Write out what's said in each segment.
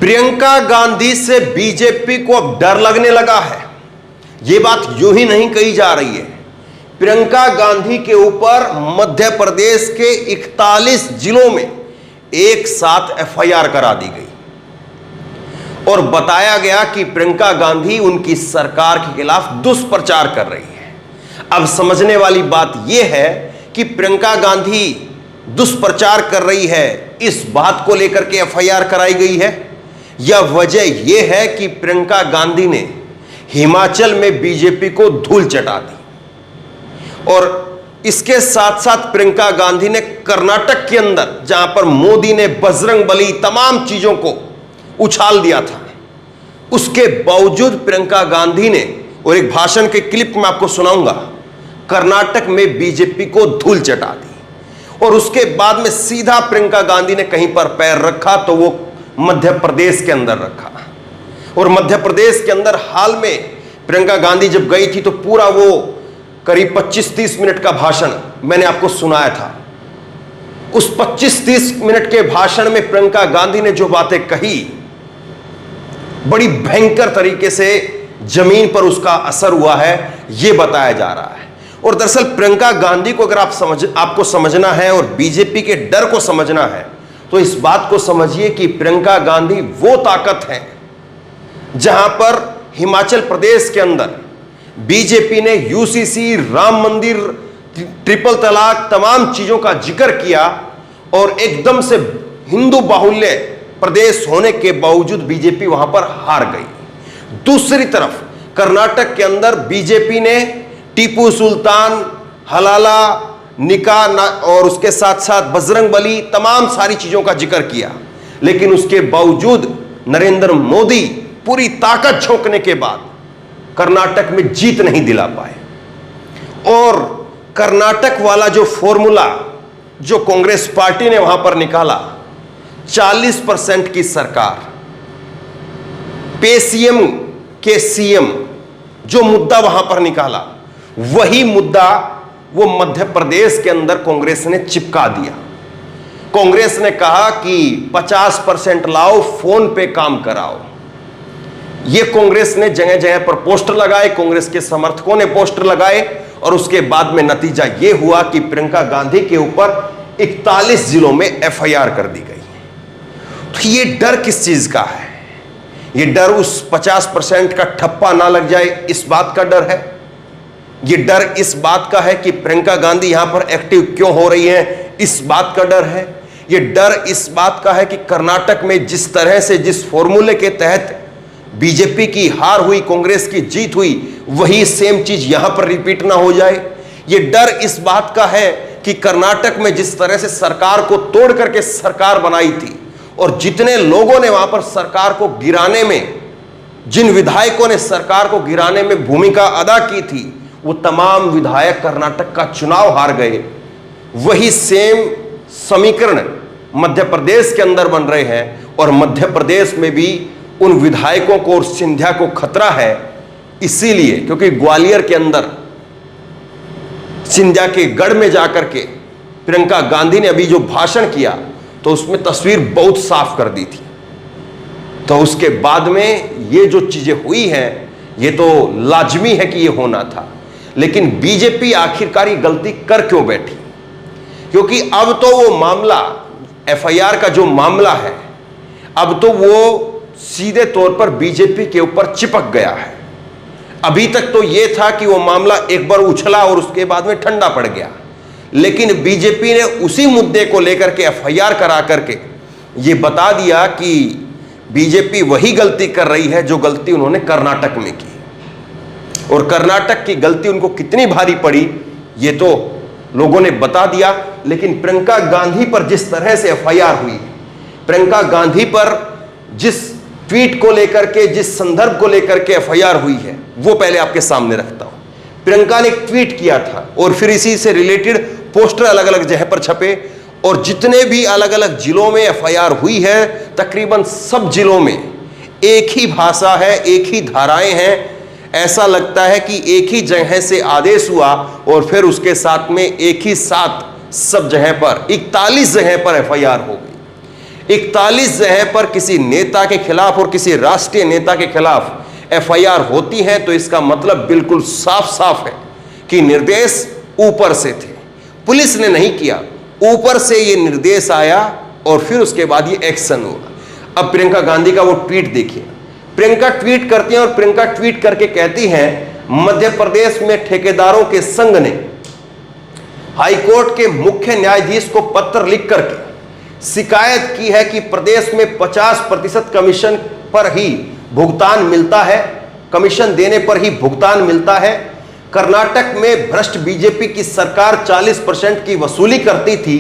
प्रियंका गांधी से बीजेपी को अब डर लगने लगा है। यह बात यूं ही नहीं कही जा रही है। प्रियंका गांधी के ऊपर मध्य प्रदेश के 41 जिलों में एक साथ एफआईआर करा दी गई और बताया गया कि प्रियंका गांधी उनकी सरकार के खिलाफ दुष्प्रचार कर रही है। अब समझने वाली बात यह है कि प्रियंका गांधी दुष्प्रचार कर रही है, इस बात को लेकर के एफआईआर कराई गई है, या वजह यह है कि प्रियंका गांधी ने हिमाचल में बीजेपी को धूल चटा दी और इसके साथ साथ प्रियंका गांधी ने कर्नाटक के अंदर, जहां पर मोदी ने बजरंगबली तमाम चीजों को उछाल दिया था, उसके बावजूद प्रियंका गांधी ने, और एक भाषण के क्लिप में आपको सुनाऊंगा, कर्नाटक में बीजेपी को धूल चटा दी और उसके बाद में सीधा प्रियंका गांधी ने कहीं पर पैर रखा तो वो मध्य प्रदेश के अंदर रखा। और मध्य प्रदेश के अंदर हाल में प्रियंका गांधी जब गई थी तो पूरा वो करीब 25-30 मिनट का भाषण मैंने आपको सुनाया था। उस 25-30 मिनट के भाषण में प्रियंका गांधी ने जो बातें कही, बड़ी भयंकर तरीके से जमीन पर उसका असर हुआ है, यह बताया जा रहा है। और दरअसल प्रियंका गांधी को अगर आपको समझना है और बीजेपी के डर को समझना है तो इस बात को समझिए कि प्रियंका गांधी वो ताकत है जहां पर हिमाचल प्रदेश के अंदर बीजेपी ने यूसीसी, राम मंदिर, ट्रिपल तलाक, तमाम चीजों का जिक्र किया और एकदम से हिंदू बाहुल्य प्रदेश होने के बावजूद बीजेपी वहां पर हार गई। दूसरी तरफ कर्नाटक के अंदर बीजेपी ने टीपू सुल्तान, हलाला, निकाह और उसके साथ साथ बजरंगबली, तमाम सारी चीजों का जिक्र किया, लेकिन उसके बावजूद नरेंद्र मोदी पूरी ताकत झोंकने के बाद कर्नाटक में जीत नहीं दिला पाए। और कर्नाटक वाला जो फॉर्मूला जो कांग्रेस पार्टी ने वहां पर निकाला, 40% की सरकार, पे सीएम के सीएम, जो मुद्दा वहां पर निकाला वही मुद्दा वो मध्य प्रदेश के अंदर कांग्रेस ने चिपका दिया। कांग्रेस ने कहा कि 50% लाओ, फोन पे काम कराओ। ये कांग्रेस ने जगह जगह पर पोस्टर लगाए, कांग्रेस के समर्थकों ने पोस्टर लगाए और उसके बाद में नतीजा यह हुआ कि प्रियंका गांधी के ऊपर 41 जिलों में एफआईआर कर दी गई। तो ये डर किस चीज का है? ये डर उस 50% का ठप्पा ना लग जाए, इस बात का डर है। ये डर इस बात का है कि प्रियंका गांधी यहां पर एक्टिव क्यों हो रही है, इस बात का डर है। ये डर इस बात का है कि कर्नाटक में जिस तरह से, जिस फॉर्मूले के तहत बीजेपी की हार हुई, कांग्रेस की जीत हुई, वही सेम चीज यहां पर रिपीट ना हो जाए। ये डर इस बात का है कि कर्नाटक में जिस तरह से सरकार को तोड़ करके सरकार बनाई थी और जितने लोगों ने वहां पर सरकार को गिराने में, जिन विधायकों ने सरकार को गिराने में भूमिका अदा की थी, वो तमाम विधायक कर्नाटक का चुनाव हार गए। वही सेम समीकरण मध्य प्रदेश के अंदर बन रहे हैं और मध्य प्रदेश में भी उन विधायकों को और सिंधिया को खतरा है, इसीलिए क्योंकि ग्वालियर के अंदर सिंधिया के गढ़ में जाकर के प्रियंका गांधी ने अभी जो भाषण किया तो उसमें तस्वीर बहुत साफ कर दी थी। तो उसके बाद में ये जो चीजें हुई हैं, ये तो लाजमी है कि ये होना था, लेकिन बीजेपी आखिरकार ये गलती कर क्यों बैठी? क्योंकि अब तो वो मामला, एफआईआर का जो मामला है, अब तो वो सीधे तौर पर बीजेपी के ऊपर चिपक गया है। अभी तक तो ये था कि वो मामला एक बार उछला और उसके बाद में ठंडा पड़ गया, लेकिन बीजेपी ने उसी मुद्दे को लेकर के एफआईआर करा करके ये बता दिया कि बीजेपी वही गलती कर रही है जो गलती उन्होंने कर्नाटक में की। और कर्नाटक की गलती उनको कितनी भारी पड़ी ये तो लोगों ने बता दिया। लेकिन प्रियंका गांधी पर जिस तरह से एफआईआर हुई, प्रियंका गांधी पर जिस ट्वीट को लेकर के, जिस संदर्भ को लेकर के एफआईआर हुई है, वो पहले आपके सामने रखता हूं। प्रियंका ने एक ट्वीट किया था और फिर इसी से रिलेटेड पोस्टर अलग अलग जगह पर छपे और जितने भी अलग अलग जिलों में एफआईआर हुई है, तकरीबन सब जिलों में एक ही भाषा है, एक ही धाराएं हैं। ऐसा लगता है कि एक ही जगह से आदेश हुआ और फिर उसके साथ में एक ही साथ सब जगह पर 41 जगह पर एफआईआर हो गई। 41 जगह पर किसी नेता के खिलाफ और किसी राष्ट्रीय नेता के खिलाफ एफआईआर होती है तो इसका मतलब बिल्कुल साफ साफ है कि निर्देश ऊपर से थे, पुलिस ने नहीं किया, ऊपर से ये निर्देश आया और फिर उसके बाद ये एक्शन हुआ। अब प्रियंका गांधी का वो ट्वीट देखिए। प्रियंका ट्वीट करती हैं और प्रियंका ट्वीट करके कहती हैं, मध्य प्रदेश में ठेकेदारों के संघ ने हाईकोर्ट के मुख्य न्यायाधीश को पत्र लिख करके शिकायत की है कि प्रदेश में 50% कमीशन पर ही भुगतान मिलता है, कमीशन देने पर ही भुगतान मिलता है। कर्नाटक में भ्रष्ट बीजेपी की सरकार 40% की वसूली करती थी।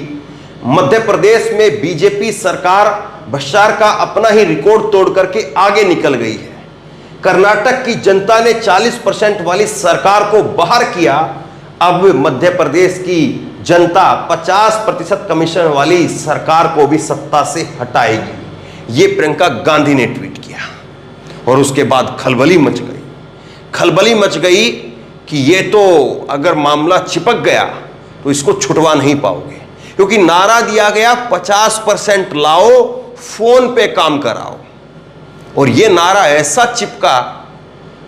मध्य प्रदेश में बीजेपी सरकार भ्रष्टाचार का अपना ही रिकॉर्ड तोड़ करके आगे निकल गई है। कर्नाटक की जनता ने 40% वाली सरकार को बाहर किया, अब मध्य प्रदेश की जनता 50% कमीशन वाली सरकार को भी सत्ता से हटाएगी। ये प्रियंका गांधी ने ट्वीट किया और उसके बाद खलबली मच गई। खलबली मच गई कि ये तो अगर मामला चिपक गया तो इसको छुटवा नहीं पाओगे, क्योंकि नारा दिया गया 50% लाओ, फोन पे काम कराओ, और ये नारा ऐसा चिपका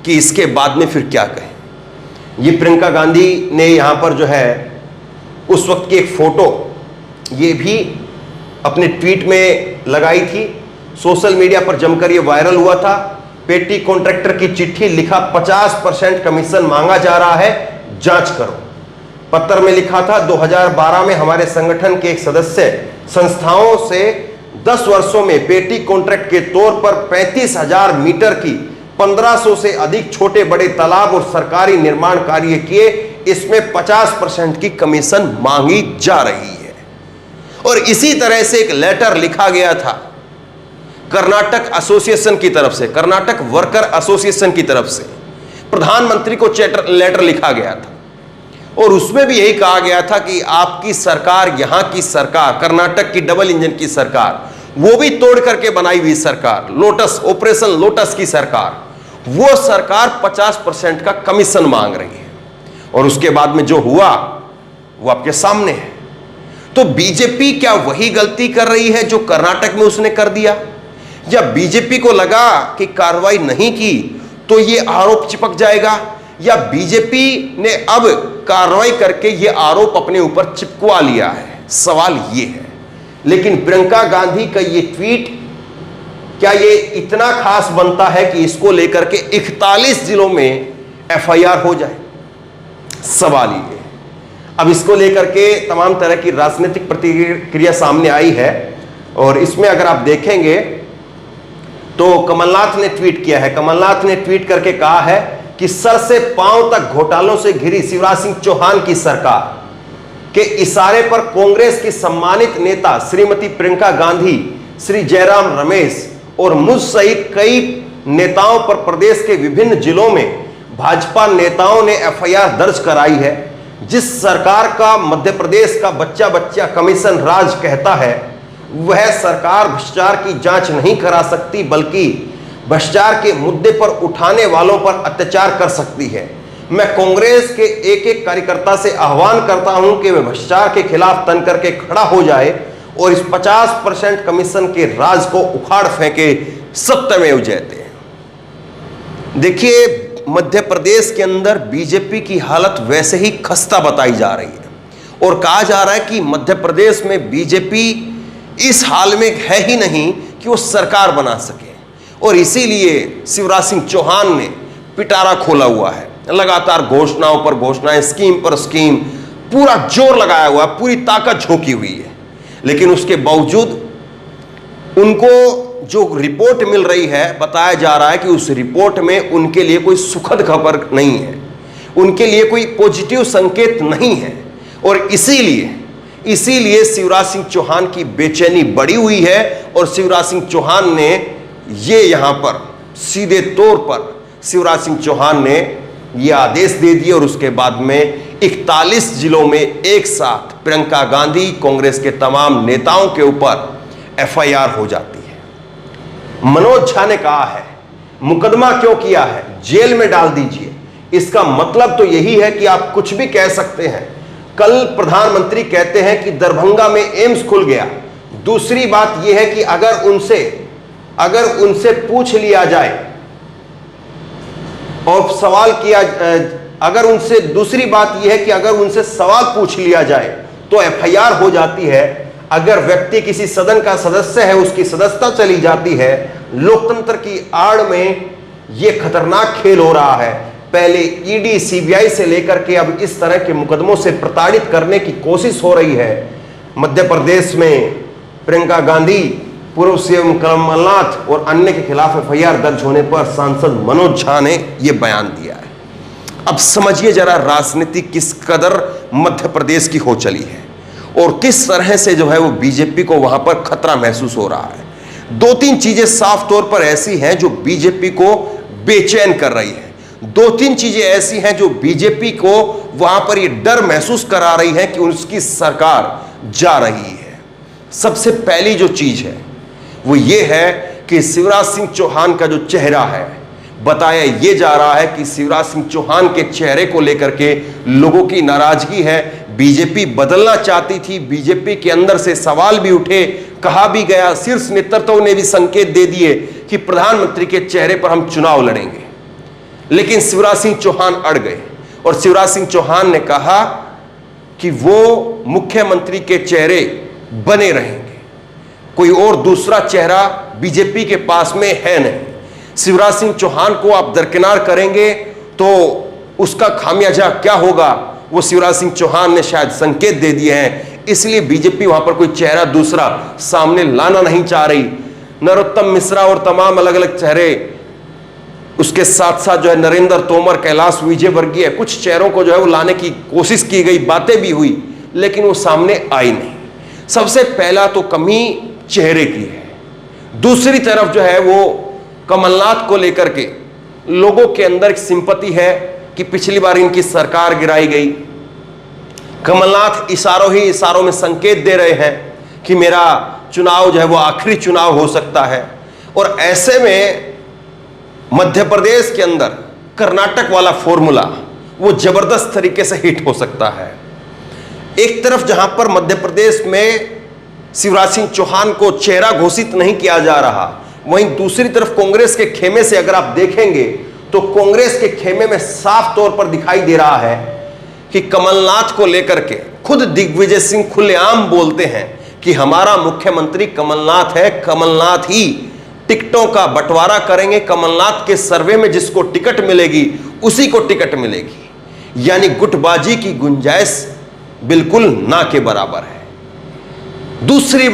कि इसके बाद में फिर क्या कहें। ये प्रियंका गांधी ने यहां पर जो है उस वक्त की एक फोटो ये भी अपने ट्वीट में लगाई थी, सोशल मीडिया पर जमकर ये वायरल हुआ था। पेटी कॉन्ट्रैक्टर की चिट्ठी लिखा, 50% कमीशन मांगा जा रहा है, जांच करो। पत्र में लिखा था, 2012 में हमारे संगठन के एक सदस्य संस्थाओं से 10 वर्षों में पेटी कॉन्ट्रैक्ट के तौर पर 35,000 मीटर की 1500 से अधिक छोटे बड़े तालाब और सरकारी निर्माण कार्य किए, इसमें 50% की कमीशन मांगी जा रही है। और इसी तरह से एक लेटर लिखा गया था कर्नाटक एसोसिएशन की तरफ से, कर्नाटक वर्कर एसोसिएशन की तरफ से प्रधानमंत्री को लेटर लिखा गया था, और उसमें भी यही कहा गया था कि आपकी सरकार, यहां की सरकार, कर्नाटक की डबल इंजन की सरकार, वो भी तोड़ करके बनाई हुई सरकार, लोटस, ऑपरेशन लोटस की सरकार, वो सरकार 50% का कमीशन मांग रही है। और उसके बाद में जो हुआ वो आपके सामने है। तो बीजेपी क्या वही गलती कर रही है जो कर्नाटक में उसने कर दिया, या बीजेपी को लगा कि कार्रवाई नहीं की तो ये आरोप चिपक जाएगा, या बीजेपी ने अब कार्रवाई करके ये आरोप अपने ऊपर चिपकवा लिया है? सवाल ये है। लेकिन प्रियंका गांधी का ये ट्वीट, क्या ये इतना खास बनता है कि इसको लेकर के 41 जिलों में एफआईआर हो जाए? सवाल ये। अब इसको लेकर के तमाम तरह की राजनीतिक प्रतिक्रिया सामने आई है, और इसमें अगर आप देखेंगे तो कमलनाथ ने ट्वीट किया है। कमलनाथ ने ट्वीट करके कहा है कि सर से पांव तक घोटालों से घिरी शिवराज सिंह चौहान की सरकार के इशारे पर कांग्रेस की सम्मानित नेता श्रीमती प्रियंका गांधी, श्री जयराम रमेश और मुझ सहित कई नेताओं पर प्रदेश के विभिन्न जिलों में भाजपा नेताओं ने एफआईआर दर्ज कराई है। जिस सरकार का मध्य प्रदेश का बच्चा बच्चा कमीशन राज कहता है, वह सरकार भ्रष्टाचार की जांच नहीं करा सकती, बल्कि भ्रष्टाचार के मुद्दे पर उठाने वालों पर अत्याचार कर सकती है। मैं कांग्रेस के एक एक कार्यकर्ता से आह्वान करता हूं कि वे भ्रष्टाचार के खिलाफ तन करके खड़ा हो जाए और इस 50% कमीशन के राज को उखाड़ फेंके, सत्यमेव जयते। देखिए, मध्य प्रदेश के अंदर बीजेपी की हालत वैसे ही खस्ता बताई जा रही है, और कहा जा रहा है कि मध्य प्रदेश में बीजेपी इस हाल में है ही नहीं कि वो सरकार बना सके, और इसीलिए शिवराज सिंह चौहान ने पिटारा खोला हुआ है। लगातार घोषणाओं पर घोषणाएं, स्कीम पर स्कीम, पूरा जोर लगाया हुआ है, पूरी ताकत झोंकी हुई है। लेकिन उसके बावजूद उनको जो रिपोर्ट मिल रही है, बताया जा रहा है कि उस रिपोर्ट में उनके लिए कोई सुखद खबर नहीं है, उनके लिए कोई पॉजिटिव संकेत नहीं है, और इसीलिए शिवराज सिंह चौहान की बेचैनी बढ़ी हुई है। और शिवराज सिंह चौहान ने ये यहां पर सीधे तौर पर शिवराज सिंह चौहान ने ये आदेश दे दिए, और उसके बाद में 41 जिलों में एक साथ प्रियंका गांधी, कांग्रेस के तमाम नेताओं के ऊपर एफआईआर हो जाती है। मनोज झा ने कहा है, मुकदमा क्यों किया है, जेल में डाल दीजिए। इसका मतलब तो यही है कि आप कुछ भी कह सकते हैं। कल प्रधानमंत्री कहते हैं कि दरभंगा में एम्स खुल गया, दूसरी बात यह है कि अगर उनसे पूछ लिया जाए और सवाल किया, अगर उनसे, दूसरी बात यह है कि अगर उनसे सवाल पूछ लिया जाए तो एफआईआर हो जाती है। अगर व्यक्ति किसी सदन का सदस्य है, उसकी सदस्यता चली जाती है। लोकतंत्र की आड़ में यह खतरनाक खेल हो रहा है। पहले ईडी सीबीआई से लेकर के अब इस तरह के मुकदमों से प्रताड़ित करने की कोशिश हो रही है। मध्य प्रदेश में प्रियंका गांधी, पूर्व सीएम कमलनाथ और अन्य के खिलाफ एफआईआर दर्ज होने पर सांसद मनोज झा ने यह बयान दिया है। अब समझिए जरा राजनीति किस कदर मध्य प्रदेश की हो चली है और किस तरह से जो है वो बीजेपी को वहां पर खतरा महसूस हो रहा है। दो तीन चीजें साफ तौर पर ऐसी हैं जो बीजेपी को बेचैन कर रही है। दो तीन चीजें ऐसी हैं जो बीजेपी को वहां पर ये डर महसूस करा रही है कि उसकी सरकार जा रही है। सबसे पहली जो चीज है वो ये है कि शिवराज सिंह चौहान का जो चेहरा है, बताया ये जा रहा है कि शिवराज सिंह चौहान के चेहरे को लेकर के लोगों की नाराजगी है। बीजेपी बदलना चाहती थी, बीजेपी के अंदर से सवाल भी उठे, कहा भी गया, शीर्ष नेतृत्व ने भी संकेत दे दिए कि प्रधानमंत्री के चेहरे पर हम चुनाव लड़ेंगे। लेकिन शिवराज सिंह चौहान अड़ गए और शिवराज सिंह चौहान ने कहा कि वो मुख्यमंत्री के चेहरे बने रहेंगे, कोई और दूसरा चेहरा बीजेपी के पास में है नहीं। शिवराज सिंह चौहान को आप दरकिनार करेंगे तो उसका खामियाजा क्या होगा, वो शिवराज सिंह चौहान ने शायद संकेत दे दिए हैं। इसलिए बीजेपी वहां पर कोई चेहरा दूसरा सामने लाना नहीं चाह रही। नरोत्तम मिश्रा और तमाम अलग अलग चेहरे, उसके साथ साथ जो है नरेंद्र तोमर, कैलाश विजयवर्गीय, कुछ चेहरों को जो है वो लाने की कोशिश की गई, बातें भी हुई, लेकिन वो सामने आई नहीं। सबसे पहला तो कमी चेहरे की है। दूसरी तरफ जो है वो कमलनाथ को लेकर के लोगों के अंदर एक सिंपैथी है कि पिछली बार इनकी सरकार गिराई गई। कमलनाथ इशारों ही इशारों में संकेत दे रहे हैं कि मेरा चुनाव जो है वो आखिरी चुनाव हो सकता है। और ऐसे में मध्य प्रदेश के अंदर कर्नाटक वाला फॉर्मूला वो जबरदस्त तरीके से हिट हो सकता है। एक तरफ जहां पर मध्य प्रदेश में शिवराज सिंह चौहान को चेहरा घोषित नहीं किया जा रहा, वहीं दूसरी तरफ कांग्रेस के खेमे से अगर आप देखेंगे तो कांग्रेस के खेमे में साफ तौर पर दिखाई दे रहा है कि कमलनाथ को लेकर के खुद दिग्विजय सिंह खुलेआम बोलते हैं कि हमारा मुख्यमंत्री कमलनाथ है, कमलनाथ ही टिकटों का बंटवारा करेंगे, कमलनाथ के सर्वे में जिसको टिकट मिलेगी उसी को टिकट मिलेगी। यानी गुटबाजी की गुंजाइश बिल्कुल ना के बराबर है। दूसरी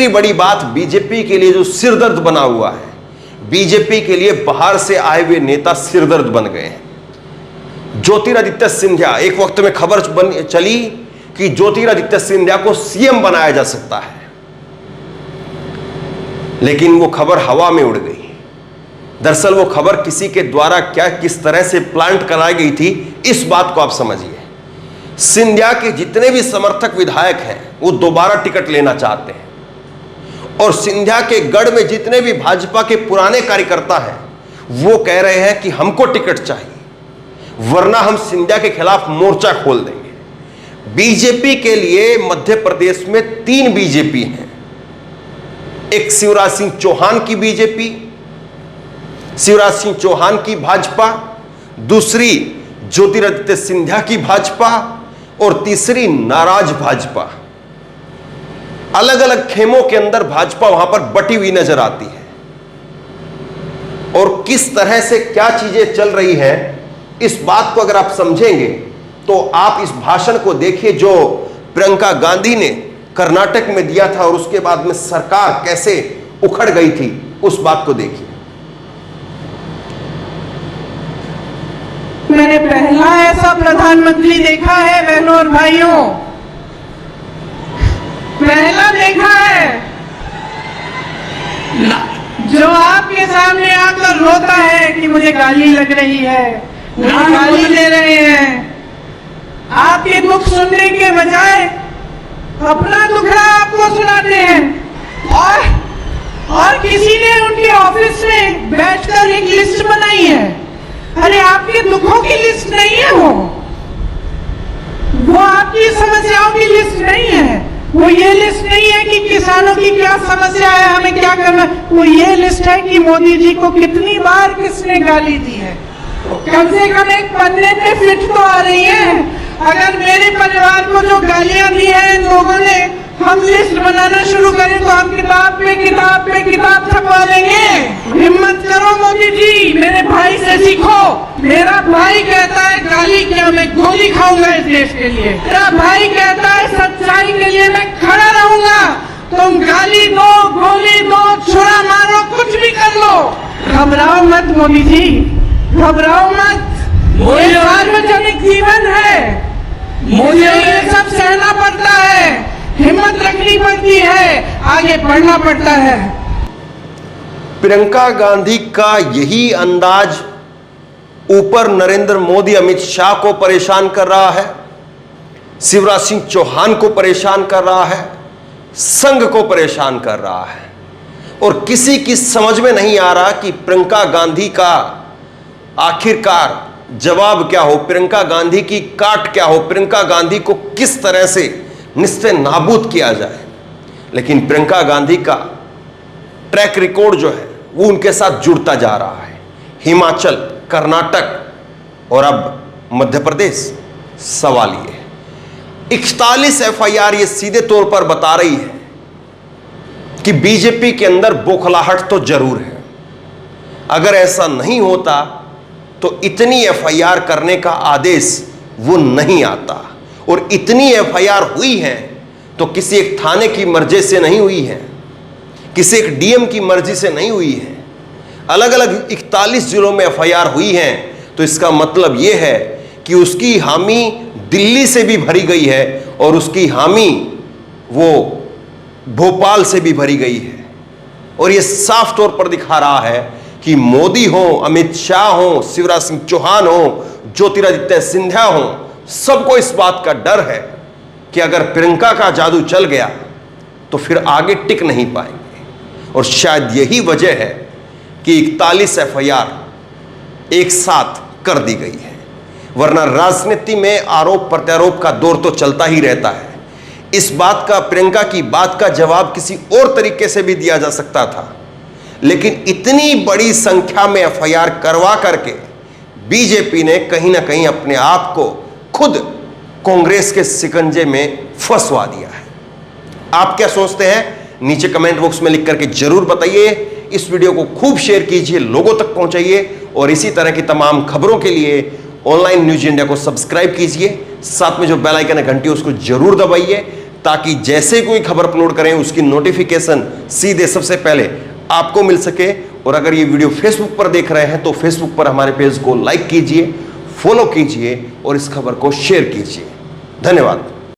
बड़ी बात बीजेपी के लिए जो सिरदर्द बना हुआ है, बीजेपी के लिए बाहर से आए हुए नेता सिरदर्द बन गए हैं। ज्योतिरादित्य सिंधिया, एक वक्त में खबर चली कि ज्योतिरादित्य सिंधिया को सीएम बनाया जा सकता है, लेकिन वो खबर हवा में उड़ गई। दरअसल वो खबर किसी के द्वारा किस तरह से प्लांट कराई गई थी, इस बात को आप समझिए। सिंधिया के जितने भी समर्थक विधायक हैं वो दोबारा टिकट लेना चाहते हैं और सिंधिया के गढ़ में जितने भी भाजपा के पुराने कार्यकर्ता हैं वो कह रहे हैं कि हमको टिकट चाहिए, वरना हम सिंधिया के खिलाफ मोर्चा खोल देंगे। बीजेपी के लिए मध्य प्रदेश में 3 बीजेपी हैं। एक शिवराज सिंह चौहान की बीजेपी, शिवराज सिंह चौहान की भाजपा, दूसरी ज्योतिरादित्य सिंधिया की भाजपा और तीसरी नाराज भाजपा। अलग अलग खेमों के अंदर भाजपा वहां पर बटी हुई नजर आती है और किस तरह से क्या चीजें चल रही हैं, इस बात को अगर आप समझेंगे तो आप इस भाषण को देखिए जो प्रियंका गांधी ने कर्नाटक में दिया था और उसके बाद में सरकार कैसे उखड़ गई थी, उस बात को देखिए। मैंने पहला ऐसा प्रधानमंत्री देखा है बहनों और भाइयों, पहला देखा है जो आपके सामने आकर रोता है कि मुझे गाली लग रही है, मुझे गाली दे रहे हैं। आपके दुख सुनने के बजाय अपना दुखड़ा आपको सुनाते हैं और किसी ने उनके ऑफिस में बैठकर एक लिस्ट बनाई है। अरे आपके दुखों की लिस्ट नहीं है, वो आपकी समस्याओं की लिस्ट नहीं है, वो ये लिस्ट नहीं है कि किसानों की क्या समस्या है, हमें क्या करना, वो ये लिस्ट है कि मोदी जी को कितनी बार किसने गाली दी है। कम से कम एक पन्ने पे फिट तो आ रही है। अगर मेरे परिवार को जो गालियां दी है इन लोगों ने, हम लिस्ट बनाना शुरू करें तो हम किताब पे किताब छपवा देंगे। हिम्मत करो मोदी जी, मेरे भाई से सीखो। मेरा भाई कहता है गाली क्या, मैं गोली खाऊंगा इस देश के लिए। मेरा भाई कहता है सच्चाई के लिए मैं खड़ा रहूंगा। तुम गाली दो, गोली दो, छुरा मारो, कुछ भी कर लो, घबराओ मत मोदी जी, घबराओ मत। ये सार्वजनिक जीवन है, मुझे ये सब सहना पड़ता है, हिम्मत रखनी पड़ती है, आगे बढ़ना पड़ता है। प्रियंका गांधी का यही अंदाज ऊपर नरेंद्र मोदी, अमित शाह को परेशान कर रहा है, शिवराज सिंह चौहान को परेशान कर रहा है, संघ को परेशान कर रहा है। और किसी की समझ में नहीं आ रहा कि प्रियंका गांधी का आखिरकार जवाब क्या हो, प्रियंका गांधी की काट क्या हो, प्रियंका गांधी को किस तरह से निस्ते नाबूद किया जाए। लेकिन प्रियंका गांधी का ट्रैक रिकॉर्ड जो है वो उनके साथ जुड़ता जा रहा है। हिमाचल, कर्नाटक और अब मध्य प्रदेश। सवाल ये 41 एफआईआर ये सीधे तौर पर बता रही है कि बीजेपी के अंदर बौखलाहट तो जरूर है। अगर ऐसा नहीं होता तो इतनी एफआईआर करने का आदेश वो नहीं आता। और इतनी एफआईआर हुई है तो किसी एक थाने की मर्जी से नहीं हुई है, किसी एक डीएम की मर्जी से नहीं हुई है। अलग अलग 41 जिलों में एफआईआर हुई है तो इसका मतलब यह है कि उसकी हामी दिल्ली से भी भरी गई है और उसकी हामी वो भोपाल से भी भरी गई है। और यह साफ तौर पर दिखा रहा है कि मोदी हो, अमित शाह हो, शिवराज सिंह चौहान हो, ज्योतिरादित्य सिंधिया हो, सबको इस बात का डर है कि अगर प्रियंका का जादू चल गया तो फिर आगे टिक नहीं पाएंगे। और शायद यही वजह है कि 41 एफआईआर एक साथ कर दी गई है। वरना राजनीति में आरोप प्रत्यारोप का दौर तो चलता ही रहता है। इस बात का, प्रियंका की बात का जवाब किसी और तरीके से भी दिया जा सकता था, लेकिन इतनी बड़ी संख्या में एफआईआर करवा करके बीजेपी ने कहीं ना कहीं अपने आप को खुद कांग्रेस के शिकंजे में फंसवा दिया है। आप क्या सोचते हैं? नीचे कमेंट बॉक्स में लिख करके जरूर बताइए। इस वीडियो को खूब शेयर कीजिए, लोगों तक पहुंचाइए और इसी तरह की तमाम खबरों के लिए ऑनलाइन न्यूज इंडिया को सब्सक्राइब कीजिए। साथ में जो बेल आइकन है घंटी उसको जरूर दबाइए ताकि जैसे कोई खबर अपलोड करें उसकी नोटिफिकेशन सीधे सबसे पहले आपको मिल सके। और अगर ये वीडियो फेसबुक पर देख रहे हैं तो फेसबुक पर हमारे पेज को लाइक कीजिए, फॉलो कीजिए और इस खबर को शेयर कीजिए। धन्यवाद।